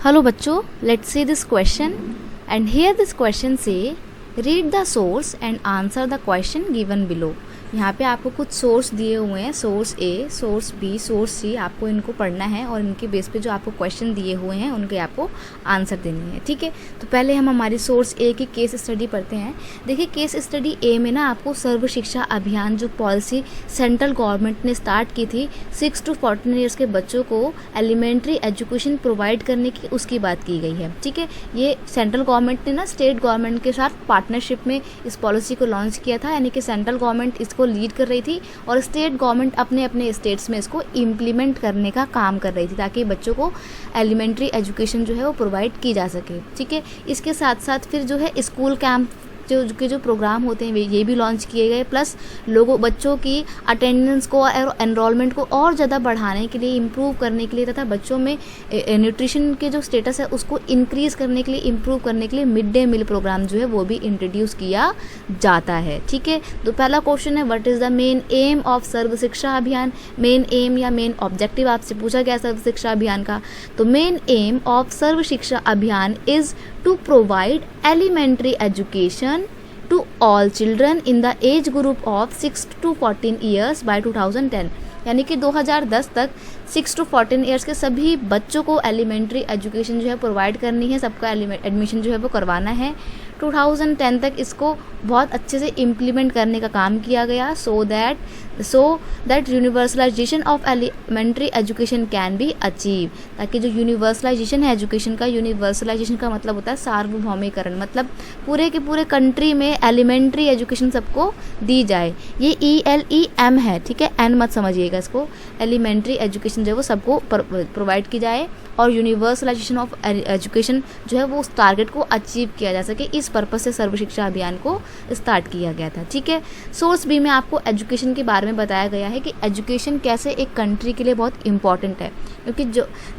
Hello बच्चों, let's see this question and here this question say read the source and answer the question given below। यहाँ पे आपको कुछ source दिए हुए हैं, सोर्स ए, सोर्स बी, सोर्स सी, आपको इनको पढ़ना है और इनके बेस पे जो आपको क्वेश्चन दिए हुए हैं उनके आपको आंसर देने हैं। ठीक है, तो पहले हम हमारी सोर्स ए की केस स्टडी पढ़ते हैं। देखिए केस स्टडी ए में ना आपको सर्व शिक्षा अभियान जो पॉलिसी सेंट्रल गवर्नमेंट ने स्टार्ट की थी 6 to 14 ईयर्स के बच्चों को एलिमेंट्री एजुकेशन प्रोवाइड करने की उसकी बात की गई है। ठीक है, ये सेंट्रल गवर्नमेंट ने ना स्टेट गवर्नमेंट के साथ पार्टनरशिप में इस पॉलिसी को लॉन्च किया था, यानी कि सेंट्रल गवर्नमेंट इसको लीड कर रही थी और स्टेट गवर्नमेंट अपने अपने स्टेट्स में इसको इम्प्लीमेंट करने का काम कर रही थी ताकि बच्चों को एलिमेंट्री एजुकेशन जो है वो प्रोवाइड की जा सके। ठीक है, इसके साथ साथ फिर जो है स्कूल कैंप जो प्रोग्राम होते हैं ये भी लॉन्च किए गए, प्लस बच्चों की अटेंडेंस को और एनरोलमेंट को और ज़्यादा बढ़ाने के लिए, इम्प्रूव करने के लिए तथा बच्चों में न्यूट्रिशन के जो स्टेटस है उसको इंक्रीज़ करने के लिए, इम्प्रूव करने के लिए मिड डे मील प्रोग्राम जो है वो भी इंट्रोड्यूस किया जाता है। ठीक है, तो पहला क्वेश्चन है what is the main aim of Sarva Shiksha Abhiyan. Main aim या मेन ऑब्जेक्टिव आपसे पूछा गया सर्व शिक्षा अभियान का, तो main aim of Sarva Shiksha अभियान is to provide elementary education to all children in the age group of 6 to 14 years by 2010। यानी कि 2010 तक 6 to 14 ईयर्स के सभी बच्चों को एलिमेंट्री एजुकेशन जो है प्रोवाइड करनी है, सबका एडमिशन जो है वो करवाना है। 2010 तक इसको बहुत अच्छे से इम्प्लीमेंट करने का काम किया गया so that universalisation of elementary education can be achieve, ताकि जो यूनिवर्सलाइजेशन है एजुकेशन का, यूनिवर्सलाइजेशन का मतलब होता है सार्वभौमिकरण, मतलब पूरे के पूरे कंट्री में एलिमेंट्री एजुकेशन सबको दी जाए। ये ELEM है, ठीक है, एन मत समझिएगा इसको। एलिमेंट्री एजुकेशन जो है वो सबको प्रोवाइड की जाए और यूनिवर्सलाइजेशन ऑफ एजुकेशन जो है वो उस टारगेट को अचीव किया जा सके, इस पर्पस से सर्व शिक्षा अभियान को स्टार्ट किया गया था। ठीक है, सोर्स बी में आपको एजुकेशन के बारे में बताया गया है कि एजुकेशन कैसे एक कंट्री के लिए बहुत इंपॉर्टेंट है, क्योंकि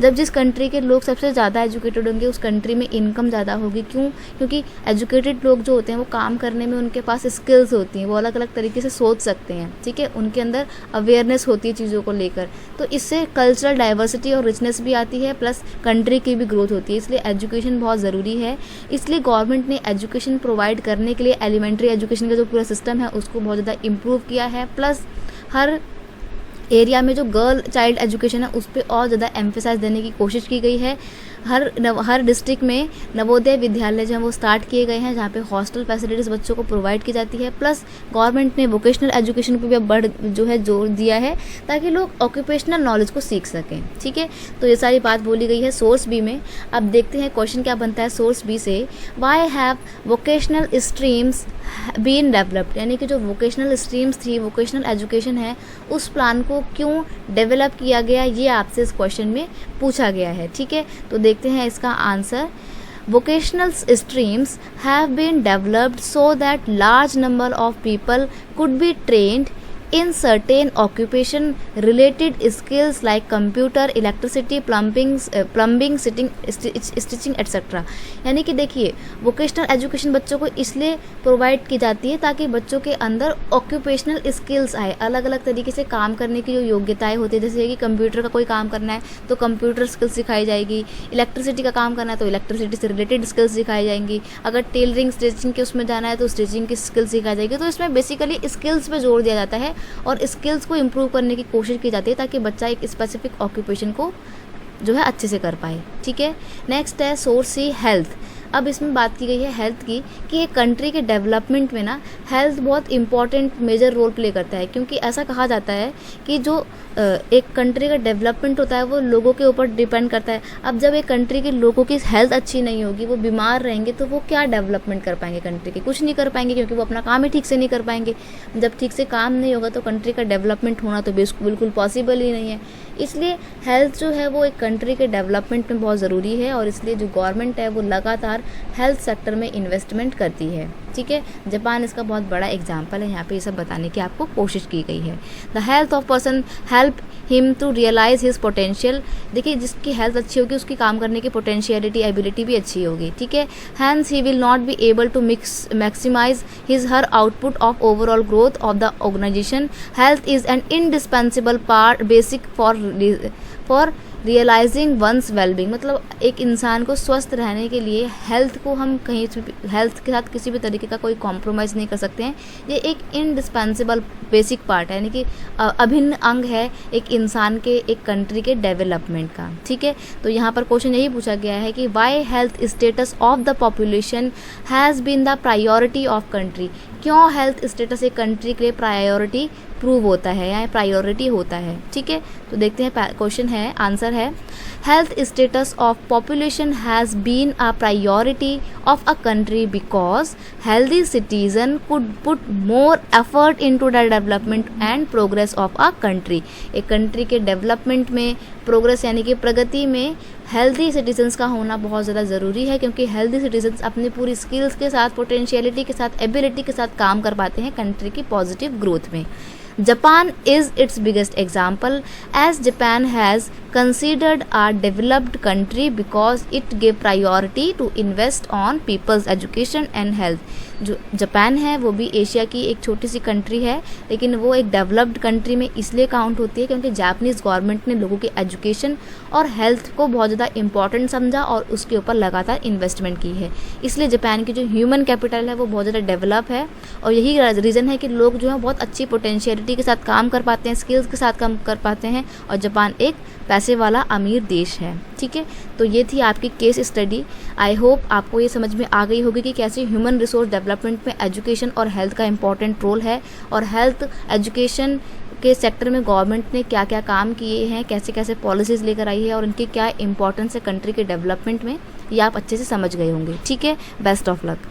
जब जिस कंट्री के लोग सबसे ज़्यादा एजुकेटेड होंगे उस कंट्री में इनकम ज़्यादा होगी। क्यों? क्योंकि एजुकेटेड लोग जो होते हैं वो काम करने में उनके पास स्किल्स होती हैं, वो अलग अलग तरीके से सोच सकते हैं। ठीक है, उनके अंदर अवेयरनेस होती है चीज़ों को लेकर, तो इससे कल्चरल डाइवर्सिटी और रिचनेस भी आती है, प्लस कंट्री की भी ग्रोथ होती है। इसलिए एजुकेशन बहुत ज़रूरी है। इसलिए गवर्नमेंट ने एजुकेशन प्रोवाइड करने के लिए एलिमेंट्री एजुकेशन का जो पूरा सिस्टम है उसको बहुत ज़्यादा इम्प्रूव किया है, प्लस हर एरिया में जो गर्ल चाइल्ड एजुकेशन है उस पर और ज़्यादा एम्फेसाइज देने की कोशिश की गई है। हर डिस्ट्रिक्ट में नवोदय विद्यालय जो है वो स्टार्ट किए गए हैं जहाँ पे हॉस्टल फैसिलिटीज़ बच्चों को प्रोवाइड की जाती है, प्लस गवर्नमेंट ने वोकेशनल एजुकेशन पर भी अब जो है जोर दिया है ताकि लोग ऑक्यूपेशनल नॉलेज को सीख सकें। ठीक है, तो ये सारी बात बोली गई है सोर्स बी में। अब देखते हैं क्वेश्चन क्या बनता है सोर्स बी से। Why have vocational streams been developed, यानी कि जो वोकेशनल स्ट्रीम्स थी, वोकेशनल एजुकेशन है, उस प्लान को क्यों डेवलप किया गया, ये आपसे इस क्वेश्चन में पूछा गया है। ठीक है, तो देखते हैं इसका answer. Vocational streams have been developed so that large number of people could be trained in certain occupation related skills like computer, electricity, plumbing, stitching etc। यानी कि देखिए वोकेशनल एजुकेशन बच्चों को इसलिए प्रोवाइड की जाती है ताकि बच्चों के अंदर ऑक्यूपेशनल स्किल्स आए, अलग अलग तरीके से काम करने की जो योग्यताएं होती है, जैसे कि कंप्यूटर का कोई काम करना है तो कंप्यूटर स्किल्स सिखाई जाएगी, इलेक्ट्रिसिटी का काम करना है तो इलेक्ट्रिसिटी से रिलेटेड स्किल्स सिखाई जाएंगी, अगर टेलरिंग स्टिचिंग के उसमें जाना है तो स्टिचिंग की स्किल्स सिखाई जाएगी। तो इसमें बेसिकली स्किल्स पे जोर दिया जाता है और स्किल्स को इम्प्रूव करने की कोशिश की जाती है ताकि बच्चा एक स्पेसिफिक ऑक्यूपेशन को जो है अच्छे से कर पाए। ठीक है, नेक्स्ट है सोर्स सी हेल्थ। अब इसमें बात की गई है हेल्थ की कि एक कंट्री के डेवलपमेंट में ना हेल्थ बहुत इंपॉर्टेंट मेजर रोल प्ले करता है, क्योंकि ऐसा कहा जाता है कि जो एक कंट्री का डेवलपमेंट होता है वो लोगों के ऊपर डिपेंड करता है। अब जब एक कंट्री के लोगों की हेल्थ अच्छी नहीं होगी, वो बीमार रहेंगे, तो वो क्या डेवलपमेंट कर पाएंगे कंट्री के? कुछ नहीं कर पाएंगे, क्योंकि वो अपना काम ही ठीक से नहीं कर पाएंगे। जब ठीक से काम नहीं होगा तो कंट्री का डेवलपमेंट होना तो बिल्कुल पॉसिबल ही नहीं है। इसलिए हेल्थ जो है वो एक कंट्री के डेवलपमेंट में बहुत ज़रूरी है और इसलिए जो गवर्नमेंट है वो लगातार हेल्थ सेक्टर में इन्वेस्टमेंट करती है। ठीक है, जापान इसका बहुत बड़ा एग्जाम्पल है, यहाँ पे ये सब बताने की आपको कोशिश की गई है। The health of person help him to realise his potential. देखिए जिसकी हेल्थ अच्छी होगी उसकी काम करने की पोटेंशियलिटी एबिलिटी भी अच्छी होगी। ठीक है, hence he will not be able to maximise his her output of overall growth of the organisation. Health is an indispensable part basic for realising one's wellbeing, मतलब एक इंसान को स्वस्थ रहने के लिए हेल्थ को हम कहीं हेल्थ के साथ किसी भी तरीके का कोई कॉम्प्रोमाइज़ नहीं कर सकते हैं। ये एक इंडिस्पेंसिबल बेसिक पार्ट है, यानी कि अभिन्न अंग है एक इंसान के, एक कंट्री के डेवलपमेंट का। ठीक है, तो यहाँ पर क्वेश्चन यही पूछा गया है कि why health status of the population has been the priority of country, क्यों हेल्थ स्टेटस एक कंट्री के लिए प्रायोरिटी प्रूव होता है या प्रायोरिटी होता है। ठीक है, तो देखते हैं क्वेश्चन है, आंसर है health status of population has been a priority of a country because healthy citizen could put more effort into the development and progress of a country. एक कंट्री के डेवलपमेंट में, प्रोग्रेस यानी कि प्रगति में healthy citizens का होना बहुत ज़्यादा ज़रूरी है, क्योंकि हेल्दी सिटीजन्स अपनी पूरी स्किल्स के साथ, पोटेंशियलिटी के साथ, एबिलिटी के साथ काम कर पाते हैं कंट्री की पॉजिटिव ग्रोथ में। Japan is its biggest example, as Japan has considered a developed country because it gave priority to invest on people's education and health। जो जापान है वो भी एशिया की एक छोटी सी कंट्री है, लेकिन वो एक डेवलप्ड कंट्री में इसलिए काउंट होती है क्योंकि जापानीज़ गवर्नमेंट ने लोगों के एजुकेशन और हेल्थ को बहुत ज़्यादा इंपॉर्टेंट समझा और उसके ऊपर लगातार इन्वेस्टमेंट की है। इसलिए जापान की जो ह्यूमन कैपिटल है वो बहुत ज़्यादा डेवलप है, और यही रीज़न है कि लोग जो है बहुत अच्छी पोटेंशियलिटी के साथ काम कर पाते हैं, स्किल्स के साथ काम कर पाते हैं, और जापान एक पैसे वाला अमीर देश है। ठीक है, तो ये थी आपकी केस स्टडी। आई होप आपको ये समझ में आ गई होगी कि कैसे ह्यूमन रिसोर्स डेवलपमेंट में एजुकेशन और हेल्थ का इंपॉर्टेंट रोल है, और हेल्थ एजुकेशन के सेक्टर में गवर्नमेंट ने क्या क्या काम किए हैं, कैसे कैसे पॉलिसीज़ लेकर आई है, और इनकी क्या इंपॉर्टेंस है कंट्री के डेवलपमेंट में, ये आप अच्छे से समझ गए होंगे। ठीक है, बेस्ट ऑफ लक।